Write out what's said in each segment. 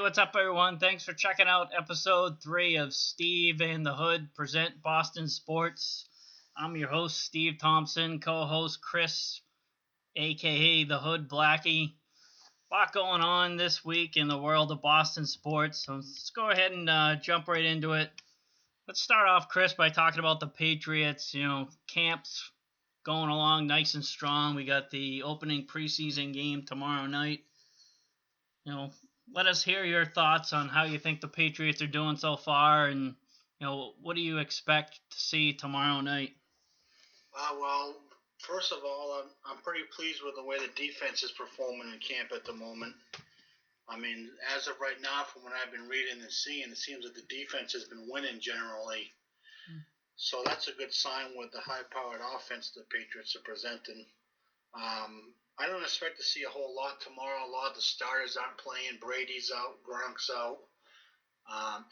what's up, everyone? Thanks for checking out episode 3 of Steve and the Hood present Boston Sports. I'm your host, Steve Thompson, co-host Chris, a.k.a. the Hood Blackie. A lot going on this week in the world of Boston sports, so let's go ahead and jump right into it. Let's start off, Chris, by talking about the Patriots. Camps going along nice and strong. We got the opening preseason game tomorrow night. Let us hear your thoughts on how you think the Patriots are doing so far, and what do you expect to see tomorrow night? Well, first of all, I'm pretty pleased with the way the defense is performing in camp at the moment. I mean, as of right now, from what I've been reading and seeing, it seems that the defense has been winning generally. So that's a good sign with the high-powered offense the Patriots are presenting. I don't expect to see a whole lot tomorrow. A lot of the starters aren't playing. Brady's out. Gronk's out.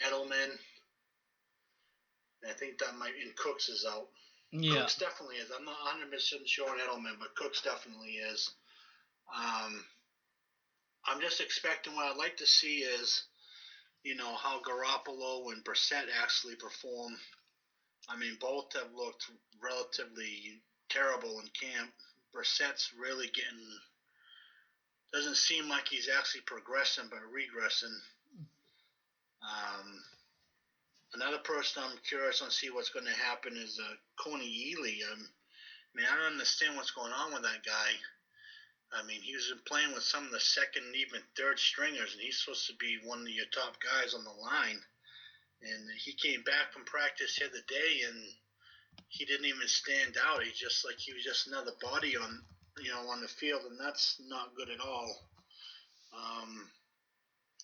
Edelman. I think and Cooks is out. Yeah. Cooks definitely is. I'm not 100% sure on Edelman, but Cooks definitely is. I'm just expecting what I'd like to see is, how Garoppolo and Brissett actually perform. I mean, both have looked relatively terrible in camp. Brissett's really doesn't seem like he's actually progressing, but regressing. Another person I'm curious on see what's going to happen is Coney Ealy. I don't understand what's going on with that guy. I mean, he was playing with some of the second and even third stringers, and he's supposed to be one of your top guys on the line. And he came back from practice the other day, and he didn't even stand out. He was just another body on the field, and that's not good at all.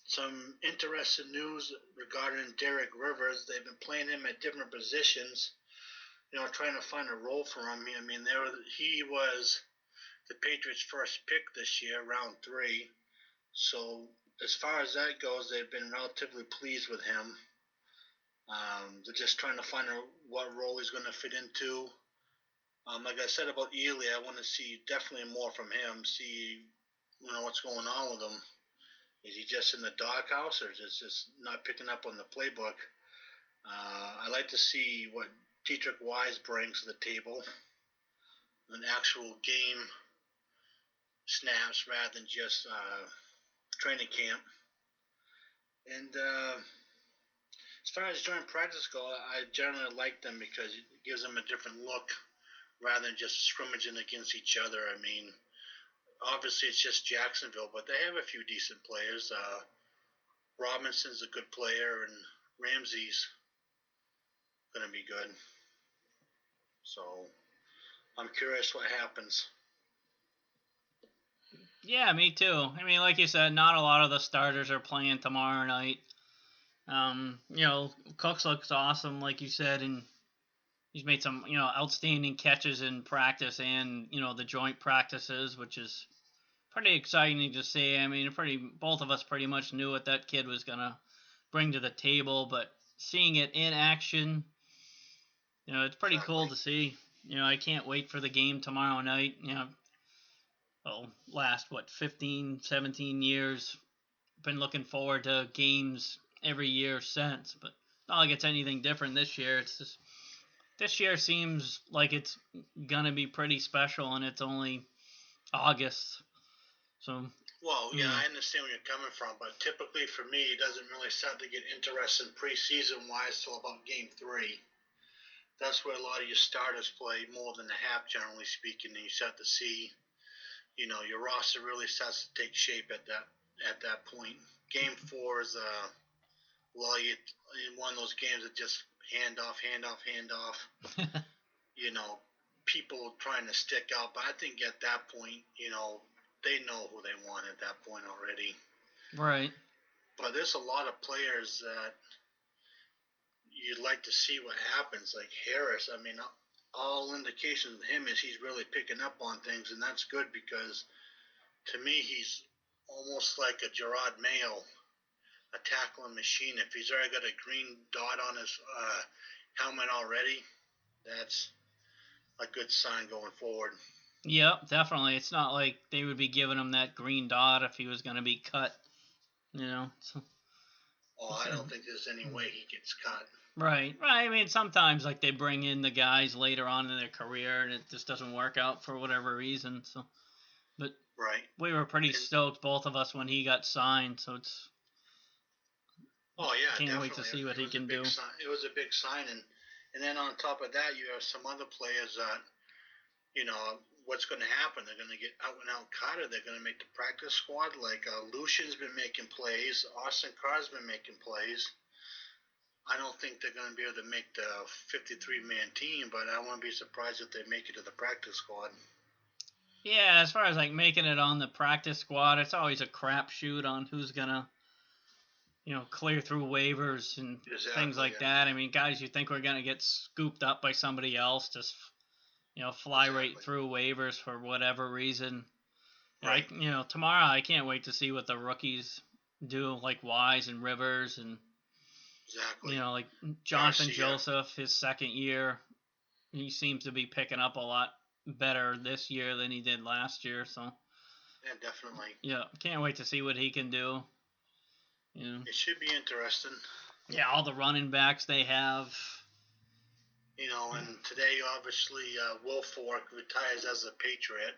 Some interesting news regarding Derek Rivers. They've been playing him at different positions, trying to find a role for him. I mean, he was the Patriots' first pick this year, round 3. So as far as that goes, they've been relatively pleased with him. They're just trying to find what role he's going to fit into. Like I said about Ely, I want to see definitely more from him, see what's going on with him. Is he just in the doghouse, or is it just not picking up on the playbook? I like to see what Dietrich Wise brings to the table, an actual game snaps rather than just training camp. And as far as joint practice go, I generally like them because it gives them a different look rather than just scrimmaging against each other. I mean, obviously it's just Jacksonville, but they have a few decent players. Robinson's a good player, and Ramsey's going to be good. So I'm curious what happens. Yeah, me too. I mean, like you said, not a lot of the starters are playing tomorrow night. Cooks looks awesome, like you said, and he's made some, outstanding catches in practice and, the joint practices, which is pretty exciting to see. I mean, both of us pretty much knew what that kid was going to bring to the table, but seeing it in action, it's pretty cool to see. I can't wait for the game tomorrow night. Last, 15, 17 years, been looking forward to games every year since, but not like it's anything different this year. It's just, this year seems like it's going to be pretty special, and it's only August. So. Well, yeah, I understand where you're coming from, but typically for me, it doesn't really start to get interesting preseason-wise till about Game 3. That's where a lot of your starters play more than the half, generally speaking, and you start to see, your roster really starts to take shape at that point. Game 4 is you in one of those games that just hand off. People trying to stick out, but I think at that point, they know who they want at that point already. Right. But there's a lot of players that you'd like to see what happens, like Harris. I mean, all indications of him is he's really picking up on things, and that's good because to me he's almost like a Gerard Mayo, a tackling machine. If he's already got a green dot on his helmet already, that's a good sign going forward. Yep, definitely. It's not like they would be giving him that green dot if he was going to be cut, So I don't think there's any way he gets cut. Right. I mean, sometimes like they bring in the guys later on in their career, and it just doesn't work out for whatever reason. So, but right. We were pretty stoked, both of us, when he got signed. So it's. Oh yeah, can't definitely. wait to see what he can do. It was a big sign, and then on top of that, you have some other players that, what's going to happen? They're going to get out and out cut, or they're going to make the practice squad. Like Lucian's been making plays, Austin Carr's been making plays. I don't think they're going to be able to make the 53-man team, but I wouldn't be surprised if they make it to the practice squad. Yeah, as far as like making it on the practice squad, it's always a crapshoot on who's gonna, clear through waivers and things like that. I mean, guys you think were gonna get scooped up by somebody else just, fly right through waivers for whatever reason. Right. Tomorrow I can't wait to see what the rookies do, like Wise and Rivers and. Exactly. Like Jonathan Joseph, his second year, he seems to be picking up a lot better this year than he did last year. So. Yeah, definitely. Yeah, can't wait to see what he can do. It should be interesting. Yeah, all the running backs they have. And today, obviously, Wilfork retires as a Patriot.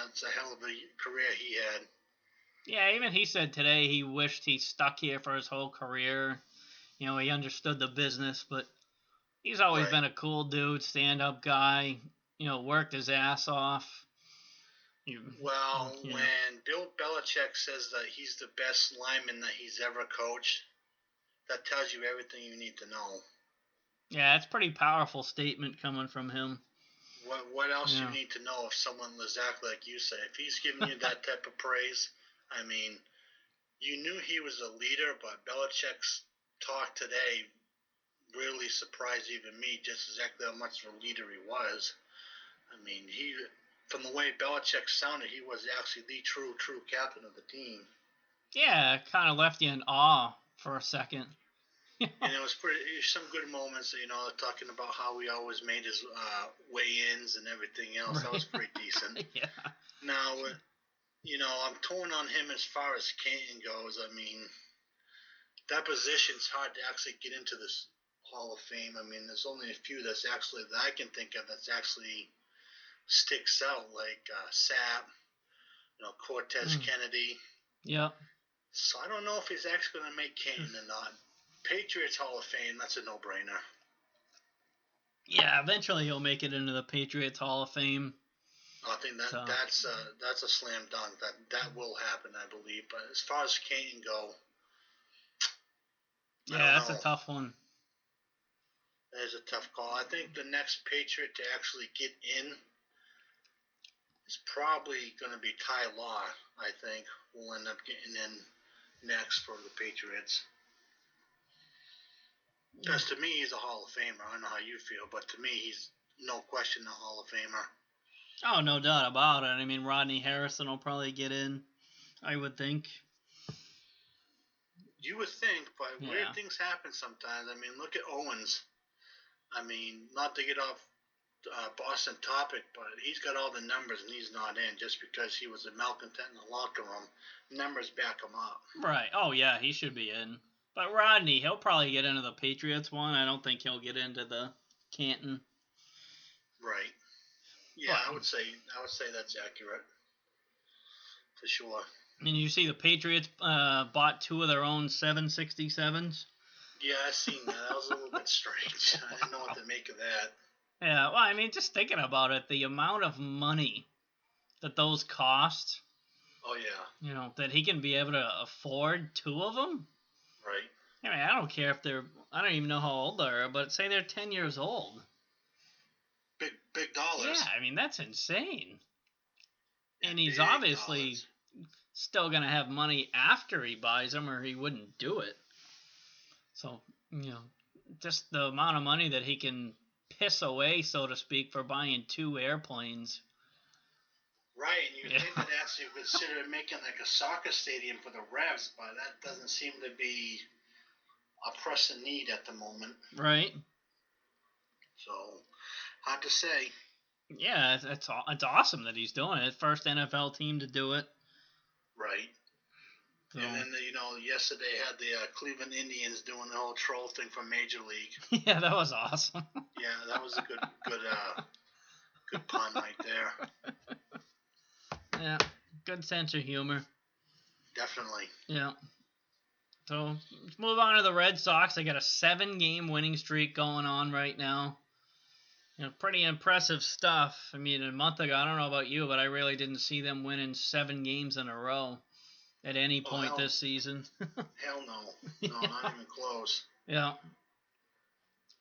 It's a hell of a career he had. Yeah, even he said today he wished he stuck here for his whole career. He understood the business, but he's always been a cool dude, stand-up guy. Worked his ass off. When Bill Belichick says that he's the best lineman that he's ever coached, that tells you everything you need to know. Yeah, it's a pretty powerful statement coming from him. What else you need to know if someone exactly like you say? If he's giving you that type of praise, I mean, you knew he was a leader, but Belichick's talk today really surprised even me, just exactly how much of a leader he was. I mean, from the way Belichick sounded, he was actually the true captain of the team. Yeah, kind of left you in awe for a second. And it was some good moments, talking about how he always made his weigh-ins and everything else. Right. That was pretty decent. Yeah. Now, I'm torn on him as far as Canton goes. I mean, that position's hard to actually get into this Hall of Fame. I mean, there's only a few that I can think of that's actually sticks out, like Sapp, Cortez Kennedy. Yep. So I don't know if he's actually going to make Canton or not. Patriots Hall of Fame, that's a no-brainer. Yeah, eventually he'll make it into the Patriots Hall of Fame. I think that's a slam dunk. That will happen, I believe. But as far as Canton go, yeah, that's a tough one. That is a tough call. I think the next Patriot to actually get in is probably going to be Ty Law. I think will end up getting in next for the Patriots. Because to me, he's a Hall of Famer. I don't know how you feel, but to me, he's no question a Hall of Famer. Oh, no doubt about it. I mean, Rodney Harrison will probably get in, I would think. You would think, but weird things happen sometimes. I mean, look at Owens. I mean, not to get off Boston topic, but he's got all the numbers and he's not in just because he was a malcontent in the locker room. Numbers back him up. Right. Oh, yeah, he should be in. But Rodney, he'll probably get into the Patriots one. I don't think he'll get into the Canton. Right. Yeah, I would say that's accurate. For sure. And you see the Patriots bought 2 of their own 767s? Yeah, I seen that. That was a little bit strange. I didn't know what to make of that. Yeah, well, I mean, just thinking about it, the amount of money that those cost. Oh, yeah. That he can be able to afford 2 of them? Right. I mean, I don't care if I don't even know how old they are, but say they're 10 years old. Big dollars. Yeah, I mean, that's insane. And he's obviously still going to have money after he buys them, or he wouldn't do it. So, just the amount of money that he can piss away, so to speak, for buying 2 airplanes. Right, and you think that actually consider making like a soccer stadium for the Revs, but that doesn't seem to be a pressing need at the moment. Right. So, hard to say. Yeah, it's awesome that he's doing it. First NFL team to do it. Right. So. And then, yesterday had the Cleveland Indians doing the whole troll thing from Major League. Yeah, that was awesome. Yeah, that was a good pun right there. Yeah, good sense of humor. Definitely. Yeah. So let's move on to the Red Sox. They got a 7-game winning streak going on right now. Pretty impressive stuff. I mean, a month ago, I don't know about you, but I really didn't see them winning 7 games in a row at any point this season. Hell no. No, not even close. Yeah.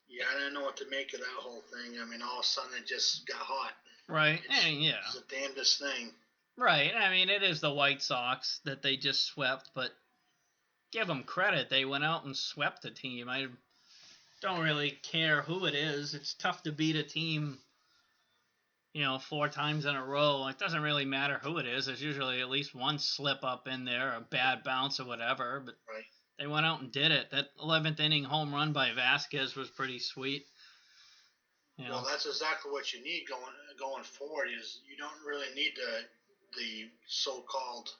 Yeah, I didn't know what to make of that whole thing. I mean, all of a sudden it just got hot. Right. Yeah. It's the damnedest thing. Right. I mean, it is the White Sox that they just swept, but give them credit. They went out and swept the team. I don't really care who it is. It's tough to beat a team, 4 times in a row. It doesn't really matter who it is. There's usually at least one slip up in there, a bad bounce or whatever. But right. They went out and did it. That 11th inning home run by Vasquez was pretty sweet. Well, that's exactly what you need going forward. Is you don't really need the so-called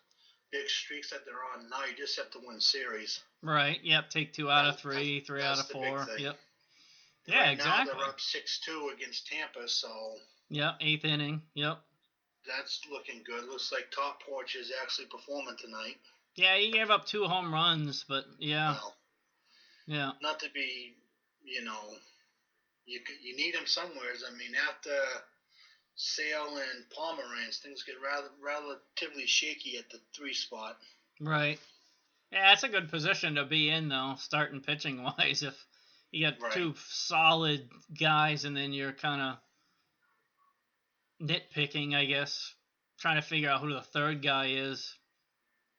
big streaks that they're on now. You just have to win series. Right. Yep. Take 2 out of 3, 3 out of 4. Yep. Yeah, right exactly. Now they're up 6-2 against Tampa, so. Yep. 8th inning. Yep. That's looking good. Looks like Top Porch is actually performing tonight. Yeah, he gave up 2 home runs, but yeah. Well, yeah. Not to be, you need him somewheres. I mean, after Sale and Pomeranz, things get relatively shaky at the 3 spot. Right. Yeah, that's a good position to be in, though, starting pitching wise. If you got 2 solid guys, and then you're kind of nitpicking, I guess, trying to figure out who the third guy is.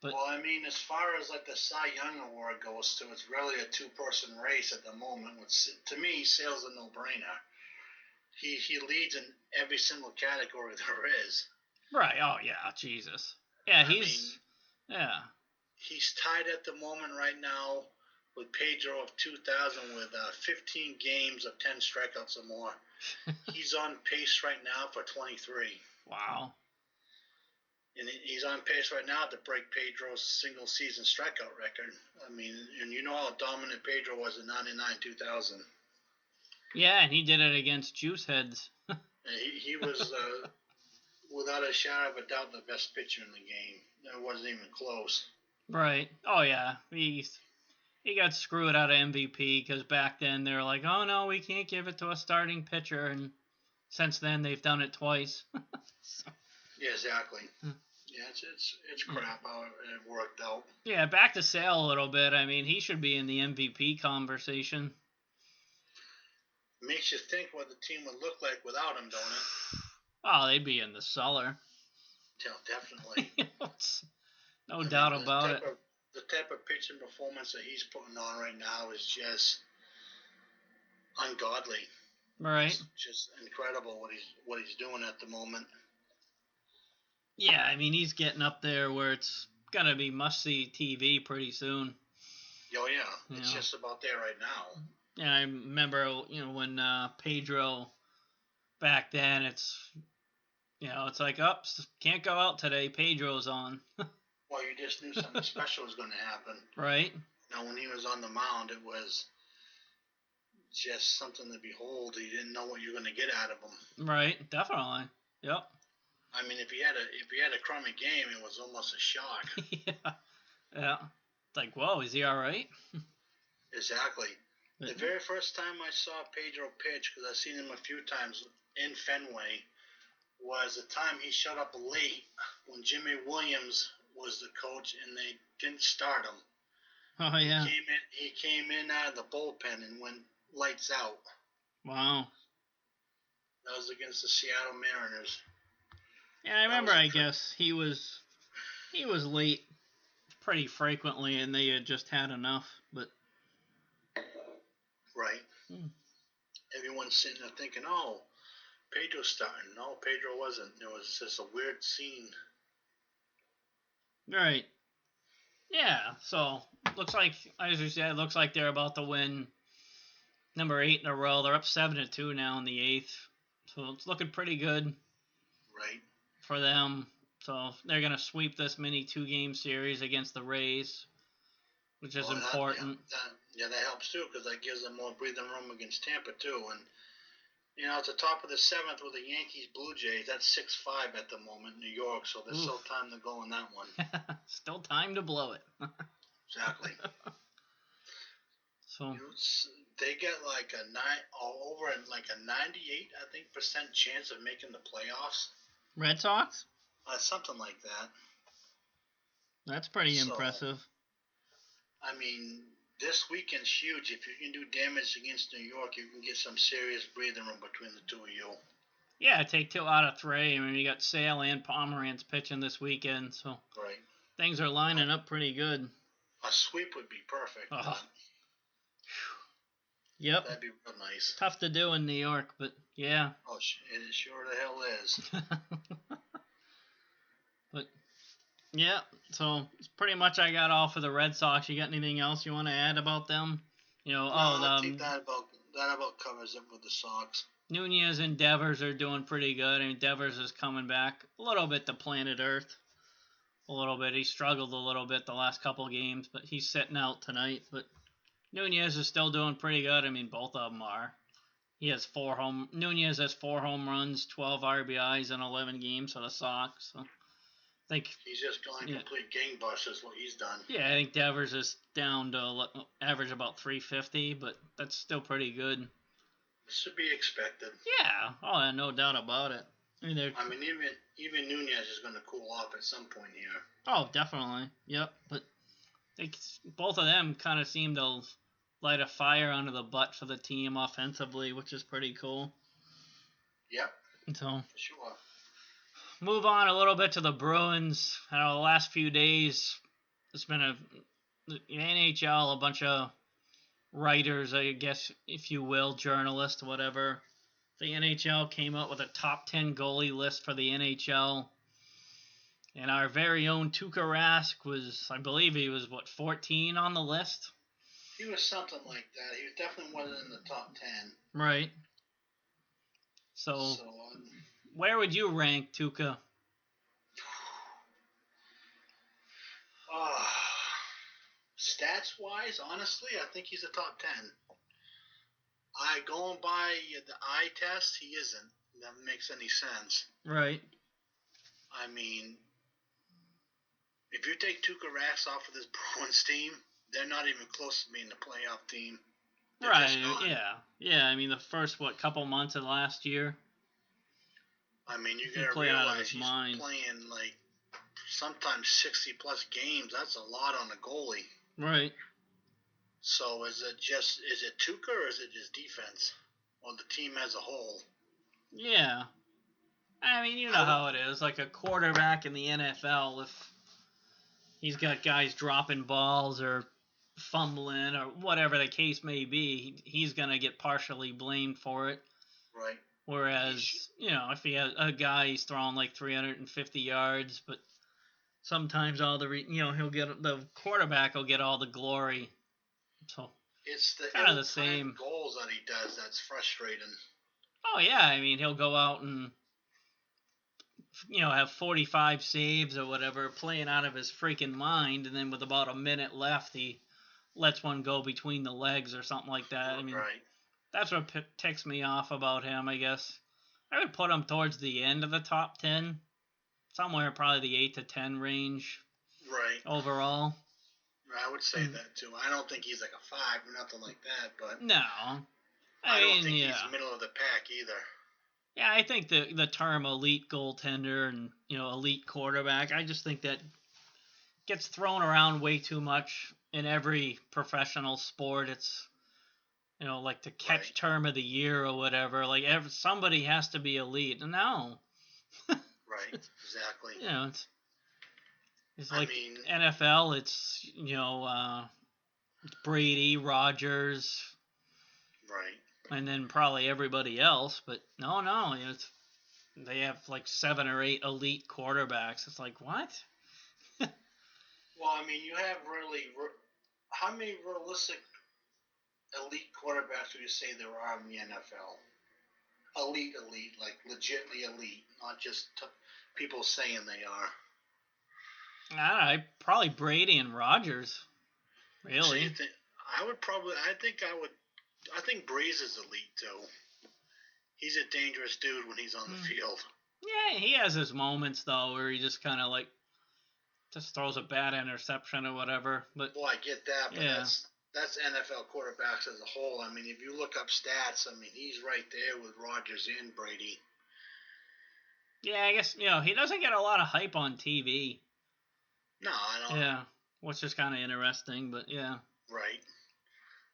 But, well, I mean, as far as like the Cy Young Award goes to, it's really a 2-person race at the moment. To me, Sale's a no-brainer. He leads in every single category there is. Right. Oh yeah. Jesus. Yeah. Yeah. He's tied at the moment right now with Pedro of 2000 with 15 games of 10 strikeouts or more. He's on pace right now for 23. Wow. And he's on pace right now to break Pedro's single season strikeout record. I mean, and you know how dominant Pedro was in 99-2000. Yeah, and he did it against Juiceheads. he was, without a shadow of a doubt, the best pitcher in the game. It wasn't even close. Right. Oh, yeah. He got screwed out of MVP because back then they were like, oh, no, we can't give it to a starting pitcher. And since then, they've done it twice. So. Yeah, exactly. Yeah, it's crap how it worked out. Yeah, back to Sale a little bit. I mean, he should be in the MVP conversation. Makes you think what the team would look like without him, don't it? Oh, they'd be in the cellar. Yeah, definitely. No doubt about it. The type of pitching performance that he's putting on right now is just ungodly. Right. It's just incredible what he's doing at the moment. Yeah, I mean, he's getting up there where it's going to be must-see TV pretty soon. Oh, yeah. It's just about there right now. Yeah, I remember, when Pedro back then, it's like, can't go out today, Pedro's on. Well, you just knew something special was going to happen. Right. Now, when he was on the mound, it was just something to behold. You didn't know what you were going to get out of him. Right, definitely. Yep. I mean, if he had a crummy game, it was almost a shock. Yeah. It's like, whoa, is he all right? Exactly. The very first time I saw Pedro pitch, because I've seen him a few times in Fenway, was the time he showed up late when Jimmy Williams was the coach and they didn't start him. Oh, yeah. He came in out of the bullpen and went lights out. Wow. That was against the Seattle Mariners. Yeah, I remember, I guess, he was late pretty frequently and they had just had enough, but... Right. Everyone's sitting there thinking, oh, Pedro's starting. No, Pedro wasn't. It was just a weird scene. Right. Yeah, so looks like, as you said, looks like they're about to win number 8 in a row. They're up 7-2 now in the 8th. So it's looking pretty good. Right. For them. So they're going to sweep this mini 2-game series against the Rays, which is important. That helps too, because that gives them more breathing room against Tampa too. And at the top of the 7th with the Yankees Blue Jays, that's 6-5 at the moment, New York. So there's still time to go in that one. Still time to blow it. Exactly. So they get like a 98, I think, % chance of making the playoffs. Red Sox? Something like that. That's pretty impressive. I mean, this weekend's huge. If you can do damage against New York, you can get some serious breathing room between the two of you. Yeah, take 2 out of 3. I mean, you got Sale and Pomeranz pitching this weekend, so things are lining up pretty good. A sweep would be perfect. Oh. Yep. That'd be real nice. Tough to do in New York, but yeah. Oh, it sure the hell is. But yeah, so it's pretty much I got all for the Red Sox. You got anything else you want to add about them? I think that about covers it with the Sox. Nunez and Devers are doing pretty good. I mean, Devers is coming back a little bit to planet Earth. A little bit. He struggled a little bit the last couple games, but he's sitting out tonight. But Nunez is still doing pretty good. I mean, both of them are. Nunez has 4 home runs, 12 RBIs in 11 games for the Sox. So I think he's just going complete gangbusters. What he's done. Yeah, I think Devers is down to average about 350, but that's still pretty good. Should be expected. Yeah, no doubt about it. I mean, even Nunez is going to cool off at some point here. Oh, definitely. Yep, but both of them kind of seem to light a fire under the butt for the team offensively, which is pretty cool. Yep. So, for sure. Move on a little bit to the Bruins. The last few days, it's been the NHL, a bunch of writers, I guess, if you will, journalists, whatever. The NHL came out with a top 10 goalie list for the NHL. And our very own Tuukka Rask I believe he was, 14 on the list? He was something like that. He definitely wasn't in the top 10. Right. So where would you rank Tuukka? Stats-wise, honestly, I think he's a top 10. Going by the eye test, he isn't. That makes any sense. Right. I mean, if you take Tuukka Rask off of this Bruins team, they're not even close to being the playoff team. Right, yeah. I mean, the first, couple months of last year. I mean, you gotta realize he's playing, like, sometimes 60-plus games. That's a lot on a goalie. Right. So is it Tuukka or is it just defense? Or the team as a whole? Yeah. I mean, you know how it is. Like a quarterback in the NFL, if he's got guys dropping balls or fumbling or whatever the case may be, he's going to get partially blamed for it. Right. Whereas, if he has a guy, he's throwing like 350 yards, but sometimes he'll get the quarterback will get all the glory. So it's kind of the same goals that he does that's frustrating. Oh yeah, I mean he'll go out and have 45 saves or whatever, playing out of his freaking mind, and then with about a minute left, he lets one go between the legs or something like that. I mean, that's what ticks me off about him, I guess. I would put him towards the end of the top 10, somewhere probably the 8 to 10 range. Right. Overall. I would say that too. I don't think he's like a 5 or nothing like that, but no. I don't think he's middle of the pack either. Yeah, I think the term elite goaltender and elite quarterback, I just think that gets thrown around way too much in every professional sport. It's like the catch term of the year or whatever. Like somebody has to be elite. No. Right. Exactly. It's like NFL. It's Brady, Rodgers. Right. And then probably everybody else, but no, they have like 7 or 8 elite quarterbacks. It's like, what? Well, I mean, you have how many realistic elite quarterbacks would you say there are in the NFL? Elite, like legitimately elite, not just people saying they are. I don't know, probably Brady and Rodgers. So you Really? think I think Breeze is elite too. He's a dangerous dude when he's on the field. Yeah, he has his moments though where he just kind of like just throws a bad interception or whatever. But well, I get that, but yeah, that's NFL quarterbacks as a whole. I mean, if you look up stats, I mean, he's right there with Rodgers and Brady. yeah, I guess he doesn't get a lot of hype on TV. No, I don't. Yeah, which is kind of interesting, but yeah. Right,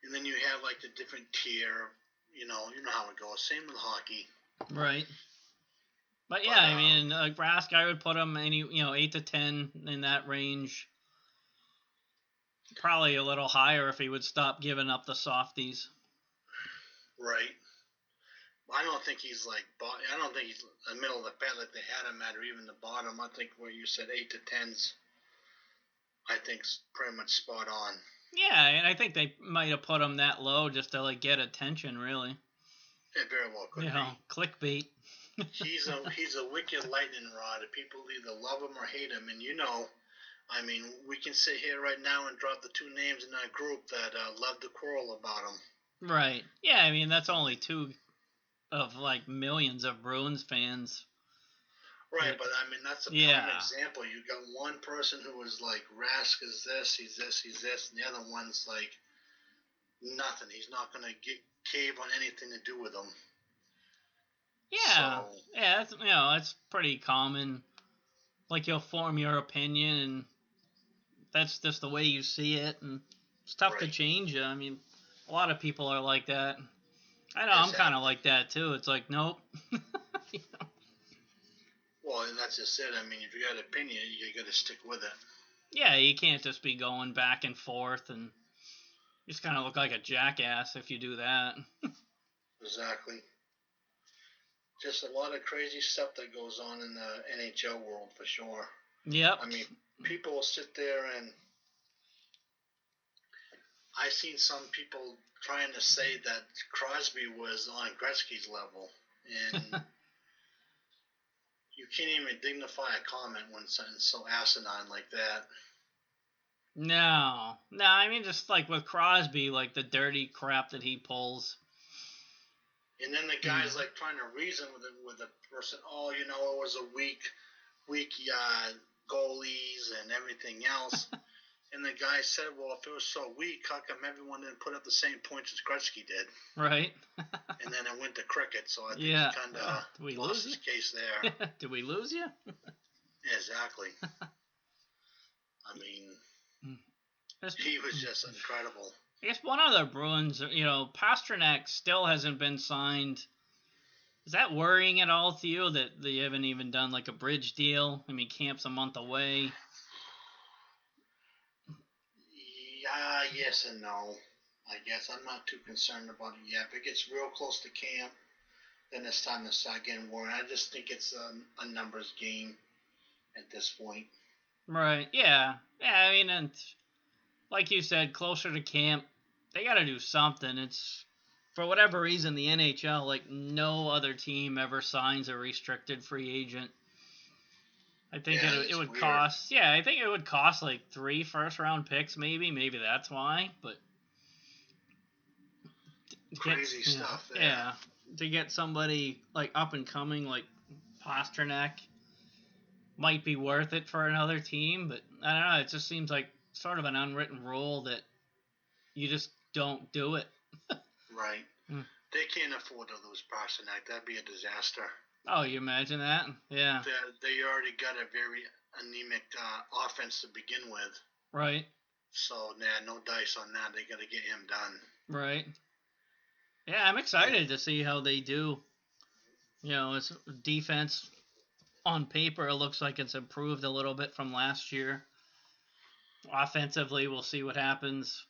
and then you have like the different tier. You know how it goes. Same with hockey. Right. But yeah, But I mean, Rask, I would put him 8 to 10 in that range. Probably a little higher if he would stop giving up the softies. right. I don't think he's like. I don't think he's in the middle of the pack like they had him at, or even the bottom. I think where you said 8 to 10s, I think's pretty much spot on. Yeah, and I think they might have put him that low just to like get attention, really. It very well could be. Clickbait. He's a wicked lightning rod. People either love him or hate him, and I mean, we can sit here right now and drop the two names in our group that love to quarrel about him. Right. Yeah, I mean that's only two of like millions of Bruins fans. Right, but I mean that's a prime example. You got one person who was like, Rask is this, he's this, he's this, and the other one's like, nothing. He's not gonna cave on anything to do with him. Yeah, yeah, it's pretty common. Like you'll form your opinion, and that's just the way you see it, and it's tough to change it. I mean, a lot of people are like that. I know I'm kind of like that too. It's like nope. Well, and that's just it. I mean, if you got an opinion, you got to stick with it. Yeah, you can't just be going back and forth, and you just kind of look like a jackass if you do that. Exactly. Just a lot of crazy stuff that goes on in the NHL world for sure. Yep. I mean, people will sit there and I've seen some people trying to say that Crosby was on Gretzky's level, and you can't even dignify a comment when something's so asinine like that. No, I mean just like with Crosby, like the dirty crap that he pulls. And then the guy's like trying to reason with the person. Oh, it was a weak goalies and everything else. And the guy said, well, if it was so weak, how come everyone didn't put up the same points as Gretzky did? Right. And then it went to cricket, so I think he kind of lost his case there. Did we lose you? Exactly. I mean, he was just incredible. I guess one of the Bruins, Pastrnak still hasn't been signed. Is that worrying at all to you that they haven't even done like a bridge deal? I mean, camp's a month away. Yeah, yes and no. I guess I'm not too concerned about it yet. If it gets real close to camp, then it's time to start getting worried. I just think it's a numbers game at this point. Right. Yeah. I mean, and like you said, closer to camp, they got to do something. It's for whatever reason the NHL, like no other team ever signs a restricted free agent. I think it would weird. Cost. Yeah, I think it would cost like 3 first-round picks, maybe. Maybe that's why. But crazy stuff. There. Yeah, to get somebody like up and coming like Pastrnak might be worth it for another team. But I don't know. It just seems like sort of an unwritten rule that you just don't do it. Right. They can't afford to lose Pastrnak. That'd be a disaster. Oh, you imagine that? Yeah. They already got a very anemic offense to begin with. Right. So, no dice on that. They got to get him done. Right. Yeah, I'm excited to see how they do. It's defense on paper, it looks like it's improved a little bit from last year. Offensively, we'll see what happens.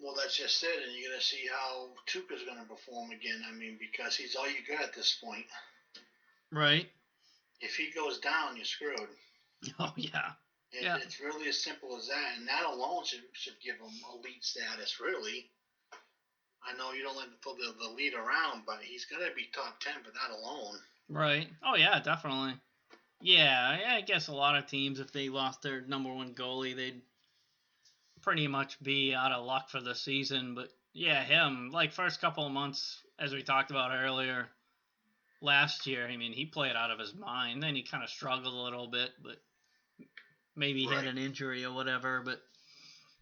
Well, that's just it, and you're going to see how Tuukka's going to perform again. I mean, because he's all you got at this point. Right. If he goes down, you're screwed. Oh, yeah. It's really as simple as that, and that alone should give him elite status, really. I know you don't like to throw the lead around, but he's got to be top 10 for that alone. Right. Oh, yeah, definitely. Yeah, I guess a lot of teams, if they lost their number one goalie, they'd pretty much be out of luck for the season. But yeah, him, like first couple of months, as we talked about earlier, last year, I mean, he played out of his mind. Then he kind of struggled a little bit, but maybe he had Right. an injury or whatever. But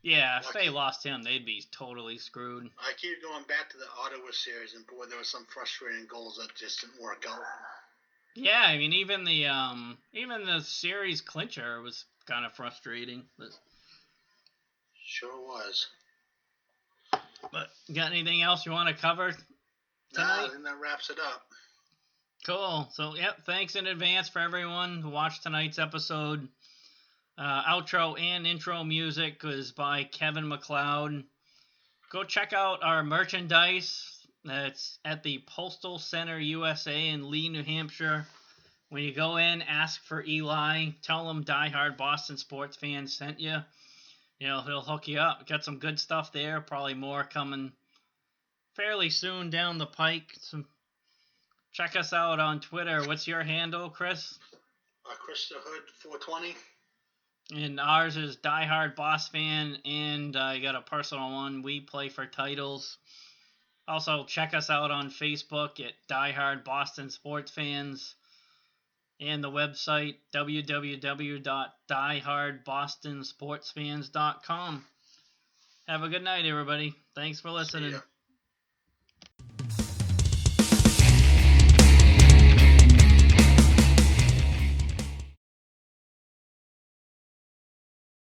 yeah, if Well, they lost him, they'd be totally screwed. I keep going back to the Ottawa series, and boy, there were some frustrating goals that just didn't work out. Yeah, I mean, even the series clincher was kind of frustrating. Sure was. But got anything else you want to cover Nah, I tonight? think that wraps it up. Cool. So, yep, thanks in advance for everyone who watched tonight's episode. Outro and intro music was by Kevin MacLeod. Go check out our merchandise. That's at the Postal Center USA in Lee, New Hampshire. When you go in, ask for Eli. Tell him diehard Boston sports fans sent you. You know, he'll hook you up. Got some good stuff there. Probably more coming fairly soon down the pike. So check us out on Twitter. What's your handle, Chris? Chris the Hood 420. And ours is diehard Boss Fan, and I got a personal one. We play for titles. Also, check us out on Facebook at Diehard Boston Sports Fans and the website www.diehardbostonsportsfans.com. Have a good night, everybody. Thanks for See listening. ya.